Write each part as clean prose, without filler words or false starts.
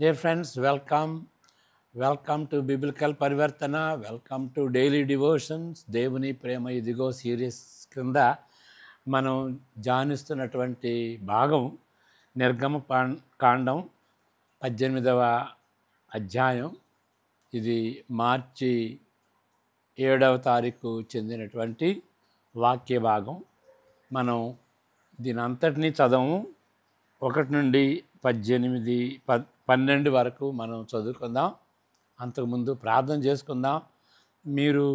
Dear friends, welcome to Biblical Parivartana, welcome to Daily Devotions, దేవుని ప్రేమ ఇదిగో series కింద మనం ధ్యానిస్తున్నటువంటి భాగం నిర్గమకాండం 18వ అధ్యాయం. ఇది మార్చి 7వ తారీఖు చెందినటువంటి వాక్య భాగం. మనం దీని అంతటినీ చదవము. 1 నుండి 12 వరకు మనం చదువుకుందాం. అంతకుముందు ప్రార్థన చేసుకుందాం. మీరు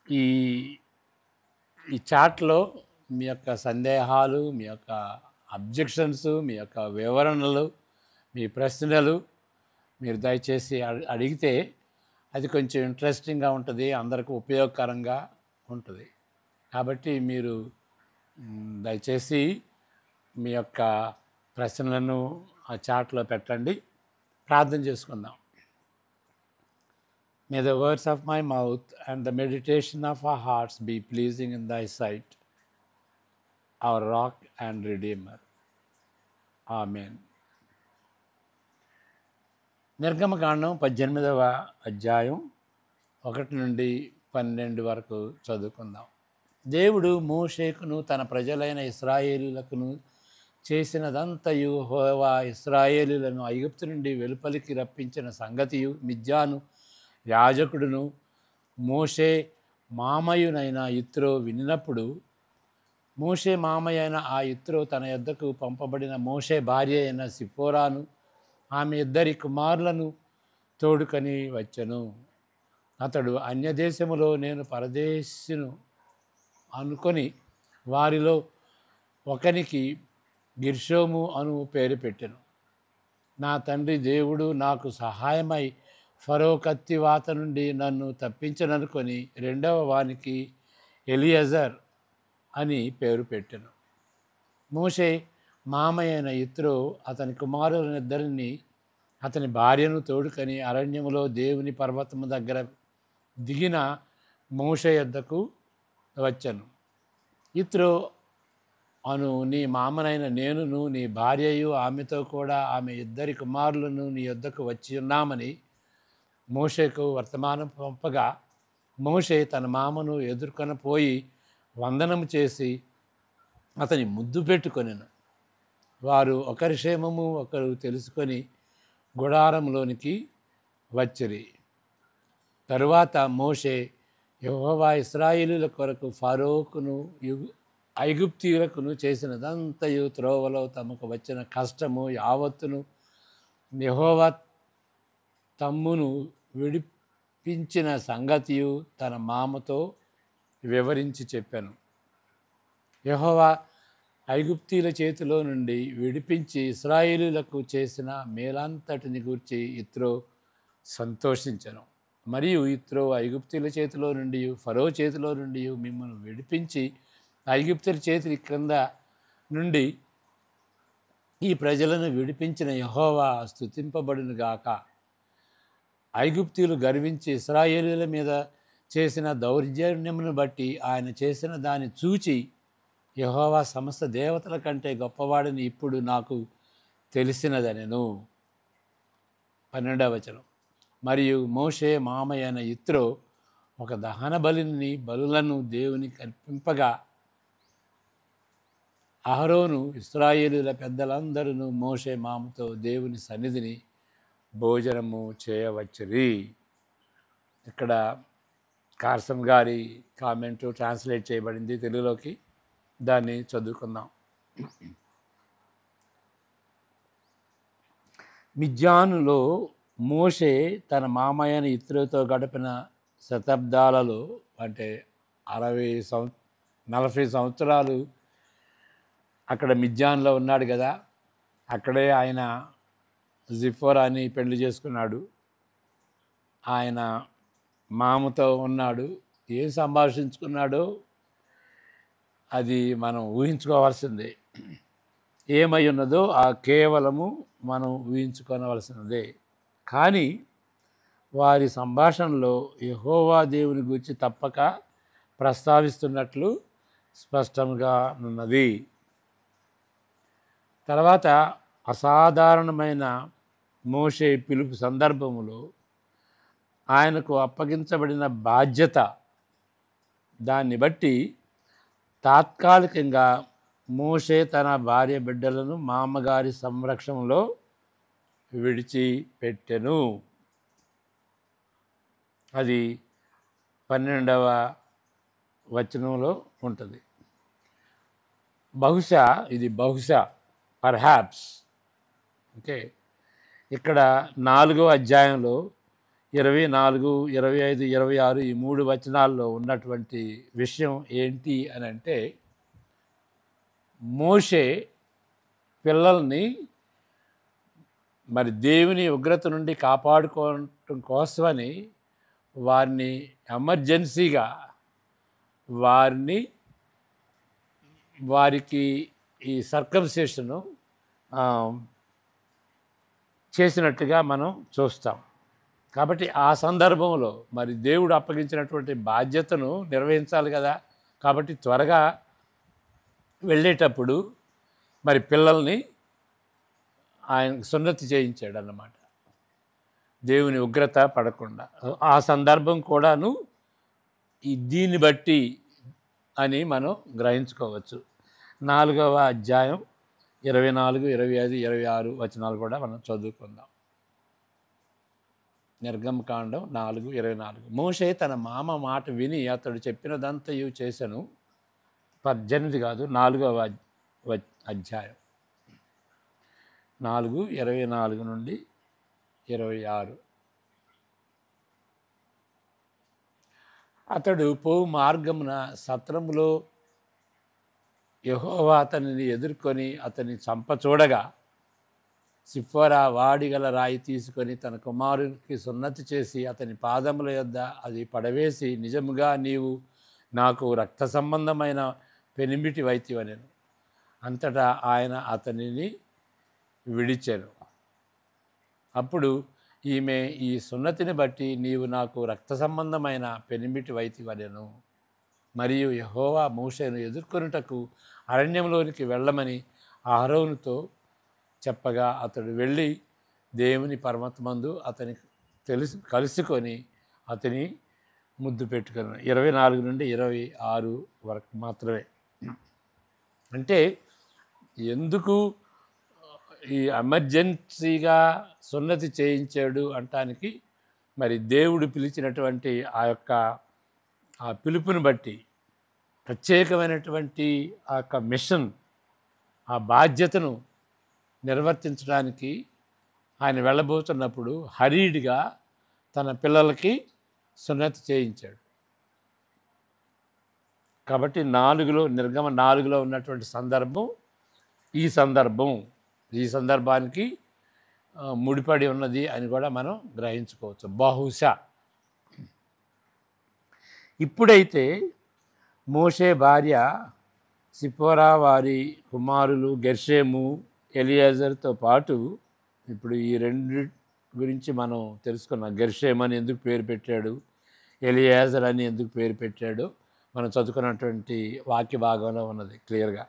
ఈ చాట్లో మీ యొక్క సందేహాలు, మీ యొక్క అబ్జెక్షన్స్, మీ యొక్క వివరణలు, మీ ప్రశ్నలు మీరు దయచేసి అడిగితే అది కొంచెం ఇంట్రెస్టింగ్గా ఉంటుంది, అందరికీ ఉపయోగకరంగా ఉంటుంది. కాబట్టి మీరు దయచేసి మీ యొక్క ప్రశ్నలను ఆ చాట్లో పెట్టండి. ప్రార్థన చేసుకుందాం. May the words of my mouth and the meditation of our hearts be pleasing in thy sight, our rock and redeemer. Amen. నిర్గమకాండం 18వ అధ్యాయం 1 నుండి 12 వరకు చదువుకుందాం. దేవుడు మోషేకును తన ప్రజలైన ఇశ్రాయేలీయులకును చేసినదంతయు, యెహోవా ఇశ్రాయేలీయులను ఐగుప్తు నుండి వెలుపలికి రప్పించిన సంగతియు, మిద్యాను యాజకుడును మోషే మామయునైన యిత్రో వినినప్పుడు, మోషే మామయ్యైన ఆ యిత్రో తన యొద్దకు పంపబడిన మోషే భార్య అయిన సిప్పోరాను ఆమె 2 కుమారులను తోడుకొని వచ్చెను. అతడు అన్యదేశములో నేను పరదేశిను అనుకొని వారిలో ఒకనికి గిర్షోము అను పేరు పెట్టెను. నా తండ్రి దేవుడు నాకు సహాయమై ఫరో కత్తివాత నుండి నన్ను తప్పించననుకొని రెండవ వానికి ఎలియజర్ అని పేరు పెట్టెను. మోషే మామయ్యైన యిత్రో అతని కుమారులనిద్దరిని అతని భార్యను తోడుకొని అరణ్యములో దేవుని పర్వతము దగ్గర దిగిన మోషే యొద్దకు వచ్చెను. యిత్రో అను నీ మామనైన నేనును నీ భార్యయు ఆమెతో కూడా ఆమె 2 కుమారులను నీ యొద్దకు వచ్చి ఉన్నామని మోషేకు వర్తమానం పంపగా, మోషే తన మామను ఎదుర్కొని పోయి వందనము చేసి అతని ముద్దు పెట్టుకొనెను. వారు ఒకరి క్షేమము ఒకరు తెలుసుకొని గుడారంలోనికి వచ్చిరి. తరువాత మోషే యెహోవా ఇశ్రాయేలీయుల కొరకు ఫరోకును ఐగుప్తీయులకును చేసినదంతయు, త్రోవలో తమకు వచ్చిన కష్టము యావత్తును, యెహోవా తమ్మును విడిపించిన సంగతియు తన మామతో వివరించి చెప్పాను. యెహోవా ఐగుప్తీయుల చేతిలో నుండి విడిపించి ఇశ్రాయేలీయులకు చేసిన మేలంతటిని గూర్చి యిత్రో సంతోషించెను. మరియు యిత్రో ఐగుప్తీయుల చేతిలో నుండి ఫరో చేతిలో నుండి మిమ్మల్ని విడిపించి ఐగుప్తుల చేతి క్రింద నుండి ఈ ప్రజలను విడిపించిన యెహోవా స్తుతింపబడును గాక. ఐగుప్తీయులు గర్వించి ఇశ్రాయేలీయుల మీద చేసిన దౌర్జన్యమును బట్టి ఆయన చేసిన దాన్ని చూచి, యెహోవా సమస్త దేవతల కంటే గొప్పవాడని ఇప్పుడు నాకు తెలిసినదనెను. 12వ వచనం. మరియు మోషే మామయ్యైన యిత్రో ఒక దహన బలులను దేవునికి అర్పింపగా, అహరోను ఇశ్రాయేలీయుల పెద్దలందరూ మోషే మామతో దేవుని సన్నిధిని భోజనము చేయవచ్చిరి. ఇక్కడ కార్సన్ గారి కామెంటు ట్రాన్స్లేట్ చేయబడింది తెలుగులోకి. దాన్ని చదువుకుందాం. మిద్యానులో మోషే తన మామయ్యని యిత్రోతో గడిపిన శతాబ్దాలలో, అంటే 40 సంవత్సరాలు అక్కడ మిద్యాన్లో ఉన్నాడు కదా. అక్కడే ఆయన జిఫోరాని పెళ్లి చేసుకున్నాడు. ఆయన మామతో ఉన్నాడు. ఏం సంభాషించుకున్నాడో అది మనం ఊహించుకోవాల్సిందే. ఏమై ఉన్నదో కేవలము మనం ఊహించుకోవలసినదే. కానీ వారి సంభాషణలో యెహోవా దేవుని గురించి తప్పక ప్రస్తావిస్తున్నట్లు స్పష్టంగా ఉన్నది. తర్వాత అసాధారణమైన మోషే పిలుపు సందర్భములో ఆయనకు అప్పగించబడిన బాధ్యత దాన్ని బట్టి తాత్కాలికంగా మోషే తన భార్య బిడ్డలను మామగారి సంరక్షణలో విడిచిపెట్టెను. అది 12వ వచనంలో ఉంటుంది. బహుశా పర్హాప్స్ ఓకే. ఇక్కడ 4వ అధ్యాయంలో 24, 25, 26 ఈ 3 వచనాల్లో ఉన్నటువంటి విషయం ఏంటి అని అంటే, మోషే పిల్లల్ని మరి దేవుని ఉగ్రత నుండి కాపాడుకోవటం కోసమని వారిని ఎమర్జెన్సీగా వారికి ఈ సర్కంసెషను చేసినట్టుగా మనం చూస్తాం. కాబట్టి ఆ సందర్భంలో మరి దేవుడు అప్పగించినటువంటి బాధ్యతను నిర్వహించాలి కదా. కాబట్టి త్వరగా వెళ్ళేటప్పుడు మరి పిల్లల్ని ఆయన సున్నతి చేయించాడు అన్నమాట, దేవుని ఉగ్రత పడకుండా. ఆ సందర్భం కూడాను దీన్ని బట్టి అని మనం గ్రహించుకోవచ్చు. 4వ అధ్యాయం 24, 25, 26 వచనాలు కూడా మనం చదువుకుందాం. నిర్గమకాండం 4:24. మోషే తన మామ మాట విని అతడు చెప్పినదంతయు చేసెను. 18 కాదు, 4వ అధ్యాయం 4:24 నుండి 26. అతడు పోవు మార్గమున సత్రములో యెహోవా అతనిని ఎదుర్కొని అతని చంపచూడగా, సిప్పోరా వాడిగల రాయి తీసుకొని తన కుమారునికి సున్నతి చేసి అతని పాదముల యొద్ద అది పడవేసి, నిజముగా నీవు నాకు రక్త సంబంధమైన పెనిమిటి వైతివనెను. అంతటా ఆయన అతనిని విడిచెను. అప్పుడు ఈమె, ఈ సున్నతిని బట్టి నీవు నాకు రక్త సంబంధమైన పెనిమిటి వైతివనెను. మరియు యెహోవా మోషేను ఎదుర్కొనుటకు అరణ్యంలోనికి వెళ్ళమని అహరోనుతో చెప్పగా, అతడు వెళ్ళి దేవుని పర్వతమందు అతని కలుసుకొని అతని ముద్దు పెట్టుకున్నాడు. 24 నుండి 26 వరకు మాత్రమే. అంటే ఎందుకు ఈ ఎమర్జెన్సీగా సున్నతి చేయించాడు అంటానికి, మరి దేవుడు పిలిచినటువంటి ఆ పిలుపుని బట్టి, ప్రత్యేకమైనటువంటి ఆ యొక్క మిషన్, ఆ బాధ్యతను నిర్వర్తించడానికి ఆయన వెళ్ళబోతున్నప్పుడు హరీడ్గా తన పిల్లలకి సున్నతి చేయించాడు. కాబట్టి నిర్గమ 4లో ఉన్నటువంటి సందర్భం ఈ సందర్భానికి ముడిపడి ఉన్నది అని కూడా మనం గ్రహించుకోవచ్చు. బహుశా ఇప్పుడైతే మోషే భార్య సిప్పోరా వారి కుమారులు గెర్షోము, ఎలియాజర్తో పాటు ఇప్పుడు ఈ రెండు గురించి మనం తెలుసుకున్నాం. గెర్షోము అని ఎందుకు పేరు పెట్టాడు, ఎలియాజర్ అని ఎందుకు పేరు పెట్టాడు మనం చదువుకున్నటువంటి వాక్య భాగంలో ఉన్నది క్లియర్గా.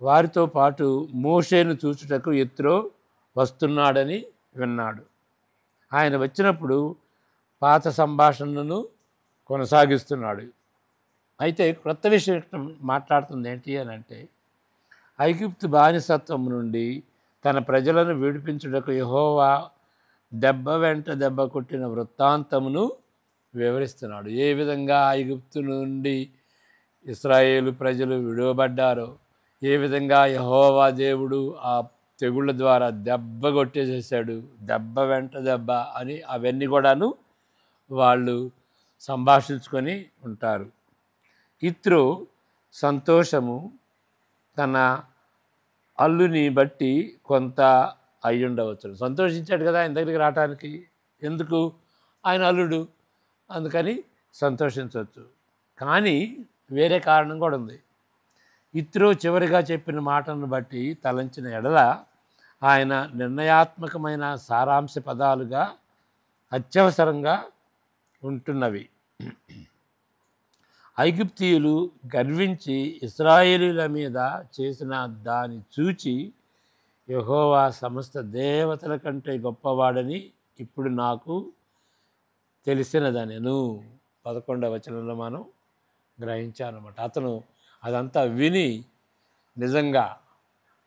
వారితో పాటు మోషేను చూచుటకు యెత్రో వస్తున్నాడని విన్నాడు. ఆయన వచ్చినప్పుడు పాత సంభాషణను కొనసాగిస్తున్నాడు. అయితే క్రొత్త విషయం మాట్లాడుతుంది ఏంటి అని అంటే, ఐగుప్తు బానిసత్వం నుండి తన ప్రజలను విడిపించుటకు యెహోవా దెబ్బ వెంట దెబ్బ కొట్టిన వృత్తాంతమును వివరిస్తున్నాడు. ఏ విధంగా ఐగుప్తు నుండి ఇశ్రాయేలు ప్రజలు విడువబడ్డారో, ఏ విధంగా యెహోవా దేవుడు ఆ తెగుళ్ళ ద్వారా దెబ్బ కొట్టేసేసాడు, దెబ్బ వెంట దెబ్బ అని అవన్నీ కూడాను వాళ్ళు సంభాషించుకొని ఉంటారు. ఇత్రో సంతోషము తన అల్లుని బట్టి కొంత అయ్యుండవచ్చు. సంతోషించాడు కదా ఆయన దగ్గరికి రావటానికి. ఎందుకు? ఆయన అల్లుడు, అందుకని సంతోషించవచ్చు. కానీ వేరే కారణం కూడా ఉంది. ఇత్రో చివరిగా చెప్పిన మాటను బట్టి తలంచిన ఎడల ఆయన నిర్ణయాత్మకమైన సారాంశ పదాలుగా అత్యవసరంగా ఉంటున్నవి. ఐగుప్తీయులు గర్వించి ఇశ్రాయేలీల మీద చేసిన దాన్ని చూచి యెహోవా సమస్త దేవతల కంటే గొప్పవాడని ఇప్పుడు నాకు తెలిసినదనెను. 11వ వచనంలో మనం గ్రహించామన్నమాట. అతను అదంతా విని నిజంగా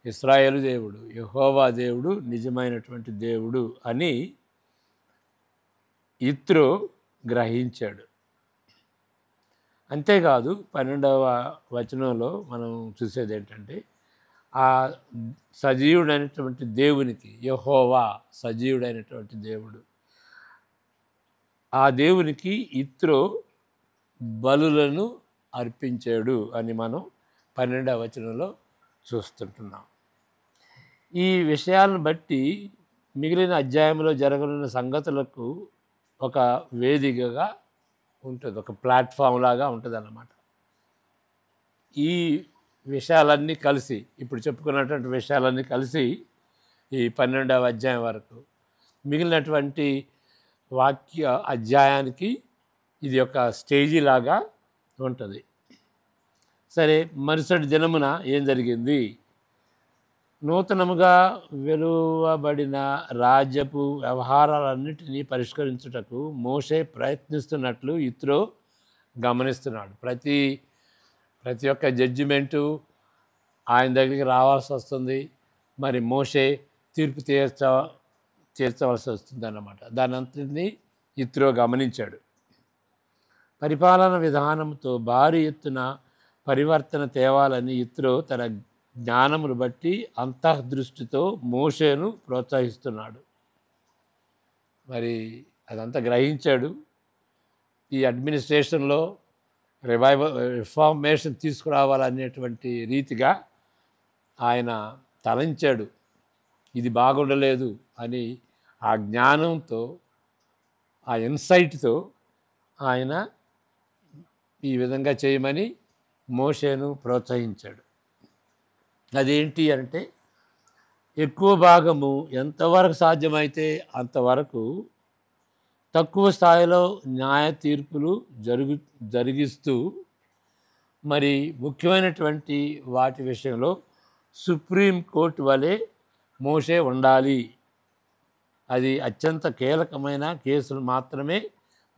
ఇశ్రాయేలు దేవుడు, యెహోవా దేవుడు నిజమైనటువంటి దేవుడు అని యిత్రో గ్రహించాడు. అంతేకాదు 12వ వచనంలో మనం చూసేది ఏంటంటే, ఆ సజీవుడైనటువంటి దేవునికి, యెహోవా సజీవుడైనటువంటి దేవుడు, ఆ దేవునికి యిత్రో బలులను అర్పించాడు అని మనం 12వ వచనంలో చూస్తుంటున్నాం. ఈ విషయాలను బట్టి మిగిలిన అధ్యాయంలో జరగనున్న సంగతులకు ఒక వేదికగా ఉంటుంది, ఒక ప్లాట్ఫామ్ లాగా ఉంటుంది అన్నమాట. ఈ విషయాలన్నీ కలిసి, ఇప్పుడు చెప్పుకున్నటువంటి విషయాలన్నీ కలిసి ఈ 12వ అధ్యాయం వరకు మిగిలినటువంటి వాక్య అధ్యాయానికి ఇది ఒక స్టేజీ లాగా ఉంటుంది. సరే, మరుసటి దినమున ఏం జరిగింది? నూతనముగా వెలువబడిన రాజ్యపు వ్యవహారాలన్నిటినీ పరిష్కరించుటకు మోషే ప్రయత్నిస్తున్నట్లు యిత్రో గమనిస్తున్నాడు. ప్రతి ఒక్క జడ్జిమెంటు ఆయన దగ్గరికి రావాల్సి వస్తుంది. మరి మోషే తీర్పు తీర్చవలసి వస్తుంది అన్నమాట. దాని అంతటినీ యిత్రో గమనించాడు. పరిపాలన విధానంతో భారీ ఎత్తున పరివర్తన తేవాలని యిత్రో తన జ్ఞానమును బట్టి అంతఃదృష్టితో మోషేను ప్రోత్సహిస్తున్నాడు. మరి అదంతా గ్రహించాడు. ఈ అడ్మినిస్ట్రేషన్లో రిఫార్మేషన్ తీసుకురావాలనేటువంటి రీతిగా ఆయన తలంచాడు. ఇది బాగుండలేదు అని ఆ జ్ఞానంతో, ఆ ఇన్సైట్తో ఆయన ఈ విధంగా చేయమని మోషేను ప్రోత్సహించాడు. అదేంటి అంటే, ఎక్కువ భాగము ఎంతవరకు సాధ్యమైతే అంతవరకు తక్కువ స్థాయిలో న్యాయ తీర్పులు జరిగిస్తూ, మరి ముఖ్యమైనటువంటి వాటి విషయంలో సుప్రీం కోర్టు వలె మోషే ఉండాలి. అది అత్యంత కీలకమైన కేసులు మాత్రమే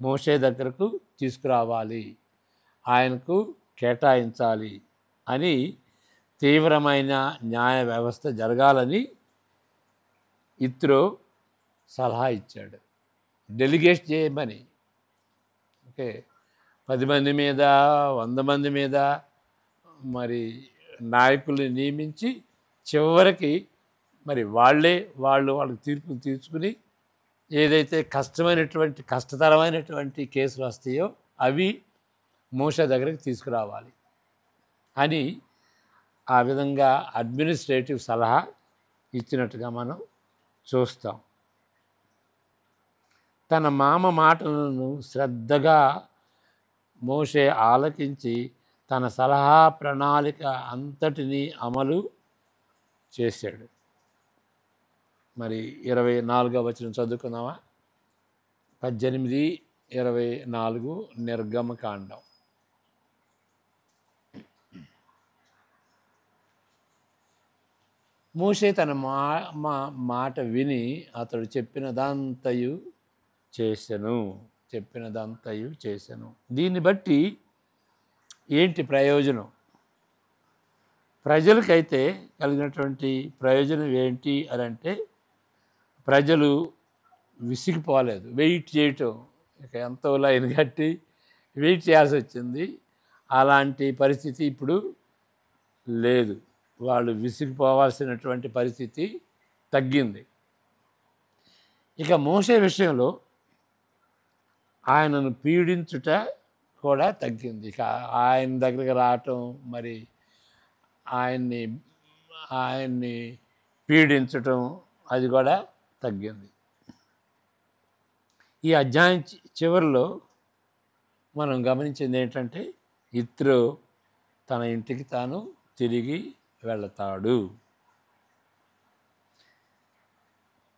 మోషే దగ్గరకు తీసుకురావాలి, ఆయనకు కేటాయించాలి అని తీవ్రమైన న్యాయ వ్యవస్థ జరగాలని యిత్రో సలహా ఇచ్చాడు. డెలిగేట్ చేయమని. ఓకే, 10 మంది మీద, 100 మంది మీద మరి నాయకుల్ని నియమించి చివరికి మరి వాళ్ళకి తీర్పులు తీర్చుకుని ఏదైతే కష్టతరమైనటువంటి కేసులు వస్తాయో అవి మోషే దగ్గరికి తీసుకురావాలి అని ఆ విధంగా అడ్మినిస్ట్రేటివ్ సలహా ఇచ్చినట్టుగా మనం చూస్తాం. తన మామ మాటలను శ్రద్ధగా మోషే ఆలకించి తన సలహా ప్రణాళిక అంతటినీ అమలు చేశాడు. మరి 24వ వచనం చదువుకుందామా? 18, 24 నిర్గమకాండం. మోషే తన మాట విని అతడు చెప్పినదంతయు చేసెను. దీన్ని బట్టి ఏంటి ప్రయోజనం? ప్రజలకైతే కలిగినటువంటి ప్రయోజనం ఏంటి అని అంటే, ప్రజలు విసిగిపోలేదు. వెయిట్ చేయటం, ఇక ఎంతో లైన్ కట్టి వెయిట్ చేయాల్సి వచ్చింది. అలాంటి పరిస్థితి ఇప్పుడు లేదు. వాళ్ళు విసిగిపోవాల్సినటువంటి పరిస్థితి తగ్గింది. ఇక మోషే విషయంలో ఆయనను పీడించుట కూడా తగ్గింది. ఇక ఆయన దగ్గరికి రావటం, మరి ఆయన్ని పీడించటం అది కూడా తగ్గింది. ఈ అధ్యాయం చివరిలో మనం గమనించింది ఏంటంటే, యిత్రో తన ఇంటికి తాను తిరిగి వెళతాడు.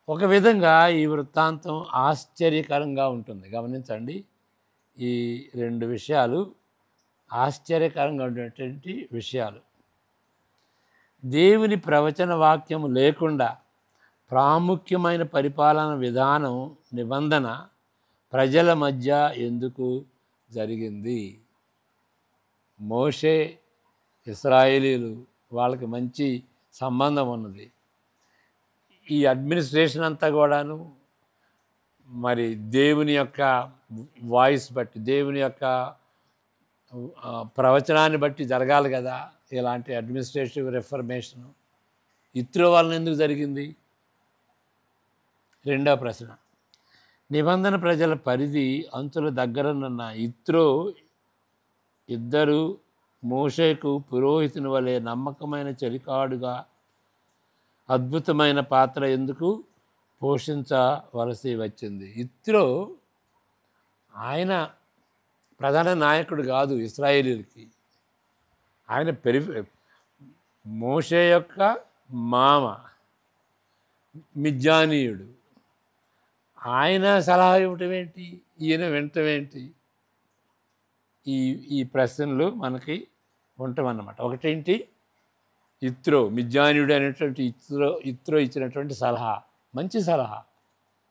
ఒక విధంగా ఈ వృత్తాంతం ఆశ్చర్యకరంగా ఉంటుంది. గమనించండి, ఈ 2 విషయాలు ఆశ్చర్యకరంగా ఉండేటువంటి విషయాలు. దేవుని ప్రవచన వాక్యము లేకుండా ప్రాముఖ్యమైన పరిపాలన విధానం నిబంధన ప్రజల మధ్య ఎందుకు జరిగింది? మోషే ఇశ్రాయేలీలు వాళ్ళకి మంచి సంబంధం ఉన్నది. ఈ అడ్మినిస్ట్రేషన్ అంతా కూడాను మరి దేవుని యొక్క వాయిస్ బట్టి, దేవుని యొక్క ప్రవచనాన్ని బట్టి జరగాలి కదా. ఇలాంటి అడ్మినిస్ట్రేటివ్ రిఫర్మేషను ఇత్రో వలన ఎందుకు జరిగింది? రెండో ప్రశ్న, నిబంధన ప్రజల పరిధి అంచుల దగ్గరనున్న ఇత్రో ఇద్దరు మోషేకు పురోహితుని వలె నమ్మకమైన చెలికాడుగా అద్భుతమైన పాత్ర ఎందుకు పోషించవలసి వచ్చింది? ఇత్రో ఆయన ప్రధాన నాయకుడు కాదు ఇశ్రాయేలీలకి. ఆయన మోషే యొక్క మామ మిద్యానీయుడు. ఆయన సలహా ఇవ్వటం ఏంటి, ఈయన వినటం ఏంటి? ఈ ప్రశ్నలు మనకి ఉంటామన్నమాట. ఒకటేంటి, ఇత్రో మిద్యానీయుడు అనేటువంటి ఇత్రో ఇచ్చినటువంటి సలహా మంచి సలహా,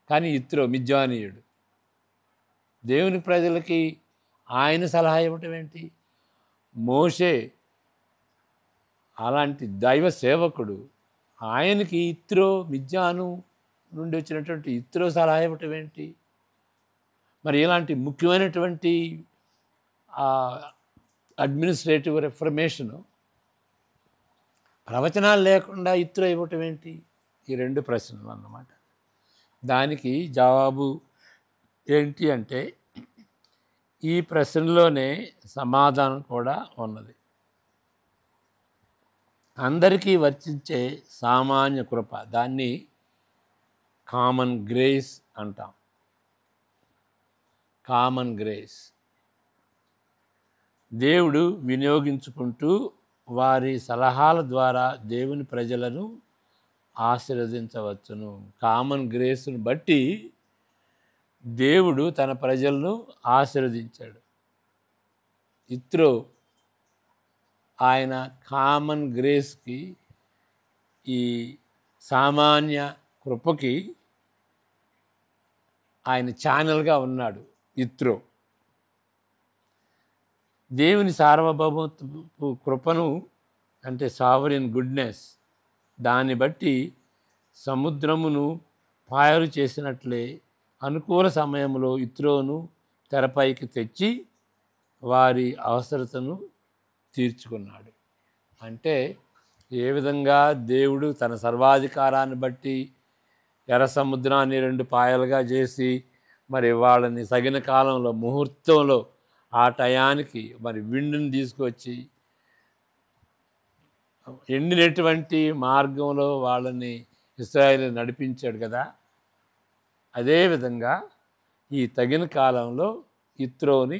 కానీ ఇత్రో మిద్యానీయుడు దేవుని ప్రజలకి ఆయన సలహా ఇవ్వటం ఏంటి? మోషే అలాంటి దైవ సేవకుడు, ఆయనకి ఇత్రో మిద్యాను నుండి వచ్చినటువంటి ఇత్రో సలహా ఇవ్వటం ఏంటి? మరి ఇలాంటి ముఖ్యమైనటువంటి అడ్మినిస్ట్రేటివ్ రిఫర్మేషను ప్రవచనాలు లేకుండా ఇత్రో ఇవ్వటం ఏంటి? ఈ రెండు ప్రశ్నలు అన్నమాట. దానికి జవాబు ఏంటి అంటే, ఈ ప్రశ్నలోనే సమాధానం కూడా ఉన్నది. అందరికీ వర్తించే సామాన్య కృప, దాన్ని కామన్ గ్రేస్ అంటాం. కామన్ గ్రేస్ దేవుడు వినియోగించుకుంటూ వారి సలహాల ద్వారా దేవుని ప్రజలను ఆశీర్వదించవచ్చును. కామన్ గ్రేస్ను బట్టి దేవుడు తన ప్రజలను ఆశీర్వదించాడు. ఇత్రో ఆయన కామన్ గ్రేస్కి, ఈ సామాన్య కృపకి ఆయన ఛానల్గా ఉన్నాడు. ఇత్రో దేవుని సార్వభౌమత్వ కృపను, అంటే సావరిన్ గుడ్నెస్, దాన్ని బట్టి సముద్రమును పాయలు చేసినట్లే అనుకూల సమయంలో ఇత్రోను తెరపైకి తెచ్చి వారి అవసరతను తీర్చుకున్నాడు. అంటే ఏ విధంగా దేవుడు తన సర్వాధికారాన్ని బట్టి ఎర్ర సముద్రాన్ని రెండు పాయలుగా చేసి మరి వాళ్ళని తగిన కాలంలో ముహూర్తంలో ఆ టయానికి మరి విండుని తీసుకొచ్చి ఎండినటువంటి మార్గంలో వాళ్ళని ఇశ్రాయేలు నడిపించాడు కదా. అదేవిధంగా ఈ తగిన కాలంలో ఇత్రోని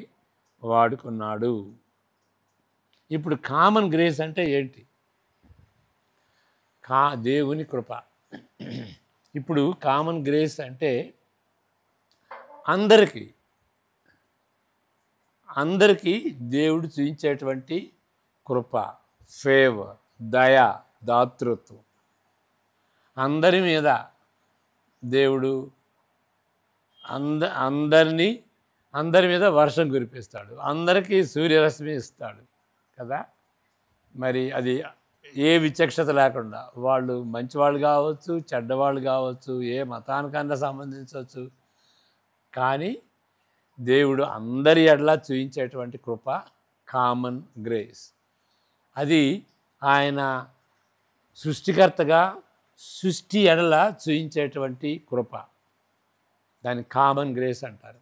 వాడుకున్నాడు. ఇప్పుడు కామన్ గ్రేస్ అంటే ఏంటి? దేవుని కృప. ఇప్పుడు కామన్ గ్రేస్ అంటే అందరికీ దేవుడు చూపించేటువంటి కృప, ఫేవర్, దయ, దాతృత్వం. అందరి మీద దేవుడు అందరి మీద వర్షం కురిపిస్తాడు, అందరికీ సూర్యరశ్మి ఇస్తాడు కదా. మరి అది ఏ విచక్షత లేకుండా, వాళ్ళు మంచివాళ్ళు కావచ్చు, చెడ్డవాళ్ళు కావచ్చు, ఏ మతానికన్నా సంబంధించవచ్చు, కానీ దేవుడు అందరి ఎడల చూపించేటువంటి కృప కామన్ గ్రేస్. అది ఆయన సృష్టికర్తగా సృష్టి ఎడల చూపించేటువంటి కృప, దాన్ని కామన్ గ్రేస్ అంటారు.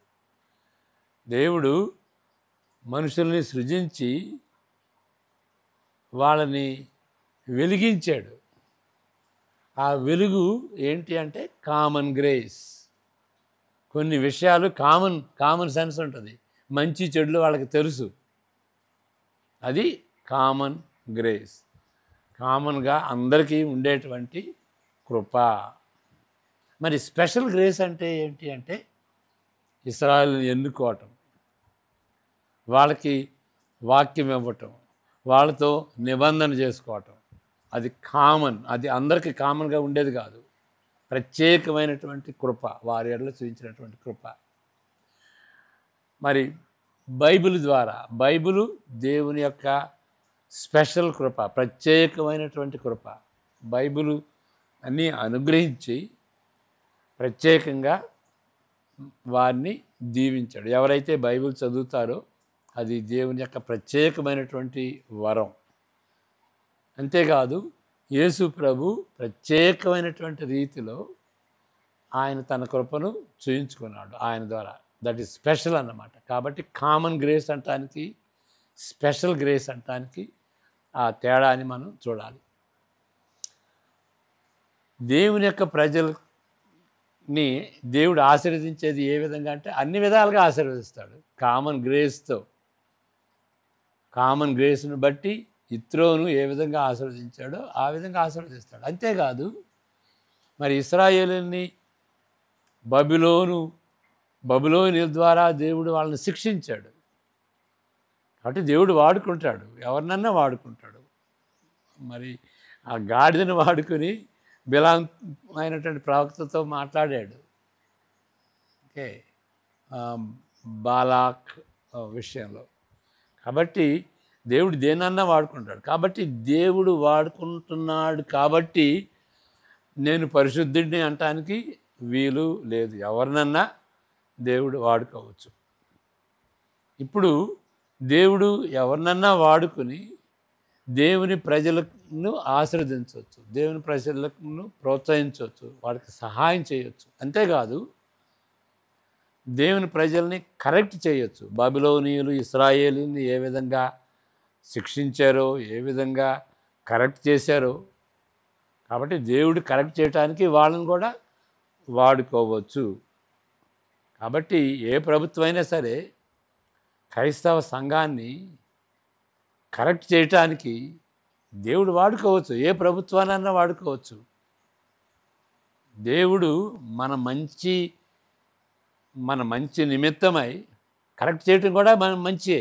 దేవుడు మనుషుల్ని సృజించి వాళ్ళని వెలిగించాడు. ఆ వెలుగు ఏంటి అంటే కామన్ గ్రేస్. కొన్ని విషయాలు కామన్ సెన్స్ ఉంటుంది, మంచి చెడులు వాళ్ళకి తెలుసు. అది కామన్ గ్రేస్, కామన్గా అందరికీ ఉండేటువంటి కృప. మరి స్పెషల్ గ్రేస్ అంటే ఏంటి అంటే ఇశ్రాయేలుని ఎన్నుకోవటం, వాళ్ళకి వాక్యం ఇవ్వటం, వాళ్ళతో నిబంధన చేసుకోవటం, అది కామన్, అది అందరికీ కామన్గా ఉండేది కాదు. ప్రత్యేకమైనటువంటి కృప, వారి ఎడల చూపించినటువంటి కృప. మరి బైబిల్ ద్వారా, బైబిలు దేవుని యొక్క స్పెషల్ కృప, ప్రత్యేకమైనటువంటి కృప. బైబిలు అన్నీ అనుగ్రహించి ప్రత్యేకంగా వారిని దీవించాడు. ఎవరైతే బైబిల్ చదువుతారో అది దేవుని యొక్క ప్రత్యేకమైనటువంటి వరం. అంతేకాదు, యేసు ప్రభు ప్రత్యేకమైనటువంటి రీతిలో ఆయన తన కృపను చూయించుకున్నాడు ఆయన ద్వారా. దట్ ఈస్ స్పెషల్ అన్నమాట. కాబట్టి కామన్ గ్రేస్ అంటానికి, స్పెషల్ గ్రేస్ అంటానికి ఆ తేడాని మనం చూడాలి. దేవుని యొక్క ప్రజల్ని దేవుడు ఆశీర్వదించేది ఏ విధంగా అంటే అన్ని విధాలుగా ఆశీర్వదిస్తాడు. కామన్ గ్రేస్తో, కామన్ గ్రేస్ను బట్టి ఇత్రోను ఏ విధంగా ఆశీర్వదించాడో ఆ విధంగా ఆశీర్వదిస్తాడు. అంతేకాదు, మరి ఇశ్రాయేలుని బబులోను ద్వారా దేవుడు వాళ్ళని శిక్షించాడు. కాబట్టి దేవుడు వాడుకుంటాడు, ఎవరినన్నా వాడుకుంటాడు. మరి ఆ గాడిదను వాడుకుని బిలాం అయినటువంటి ప్రవక్తతో మాట్లాడాడు. ఓకే, బాలాక్ విషయంలో. కాబట్టి దేవుడు దేనన్నా వాడుకుంటాడు. కాబట్టి దేవుడు వాడుకుంటున్నాడు కాబట్టి నేను పరిశుద్ధుడిని అనటానికి వీలు లేదు. ఎవరినన్నా దేవుడు వాడుకోవచ్చు. ఇప్పుడు దేవుడు ఎవరినన్నా వాడుకుని దేవుని ప్రజలను ఆశీర్వదించవచ్చు, దేవుని ప్రజలను ప్రోత్సహించవచ్చు, వాడికి సహాయం చేయవచ్చు. అంతేకాదు, దేవుని ప్రజల్ని కరెక్ట్ చేయొచ్చు. బబులోనీయులు ఇశ్రాయేలుని ఏ విధంగా శిక్షించారో, ఏ విధంగా కరెక్ట్ చేశారో, కాబట్టి దేవుడు కరెక్ట్ చేయడానికి వాళ్ళని కూడా వాడుకోవచ్చు. కాబట్టి ఏ ప్రభుత్వం అయినా సరే క్రైస్తవ సంఘాన్ని కరెక్ట్ చేయటానికి దేవుడు వాడుకోవచ్చు, ఏ ప్రభుత్వానన్నా వాడుకోవచ్చు. దేవుడు మన మంచి నిమిత్తమై కరెక్ట్ చేయటం కూడా మన మంచి.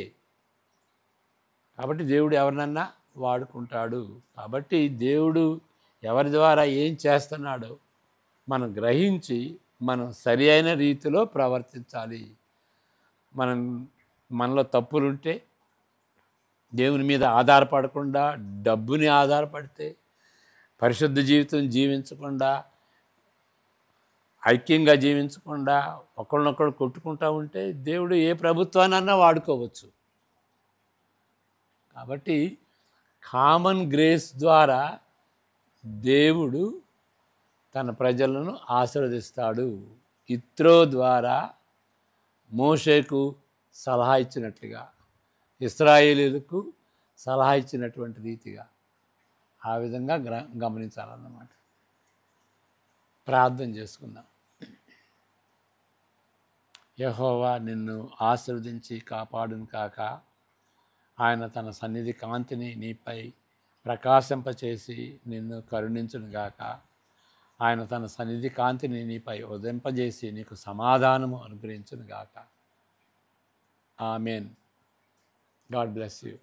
కాబట్టి దేవుడు ఎవరినన్నా వాడుకుంటాడు. కాబట్టి దేవుడు ఎవరి ద్వారా ఏం చేస్తున్నాడో మనం గ్రహించి మనం సరి అయిన రీతిలో ప్రవర్తించాలి. మనలో తప్పులుంటే దేవుని మీద ఆధారపడకుండా, డబ్బుని ఆధారపడితే, పరిశుద్ధ జీవితం జీవించకుండా, ఐక్యంగా జీవించకుండా, ఒకళ్ళనొకళ్ళు కొట్టుకుంటూ ఉంటే దేవుడు ఏ ప్రభుత్వానన్నా వాడుకోవచ్చు. కాబట్టి కామన్ గ్రేస్ ద్వారా దేవుడు తన ప్రజలను ఆశీర్వదిస్తాడు. ఇత్రో ద్వారా మోషేకు సలహా ఇచ్చినట్లుగా, ఇశ్రాయేలీయులకు సలహా ఇచ్చినటువంటి రీతిగా ఆ విధంగా గమనించాలన్నమాట. ప్రార్థన చేసుకుందాం. యెహోవా నిన్ను ఆశీర్వదించి కాపాడును కాక. ఆయన తన సన్నిధి కాంతిని నీపై ప్రకాశింపచేసి నిన్ను కరుణించును గాక. ఆయన తన సన్నిధి కాంతిని నీపై ఉదయింపజేసి నీకు సమాధానము అనుగ్రహించును గాక. ఆమేన్. God bless you.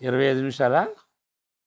25 నిమిషాలా?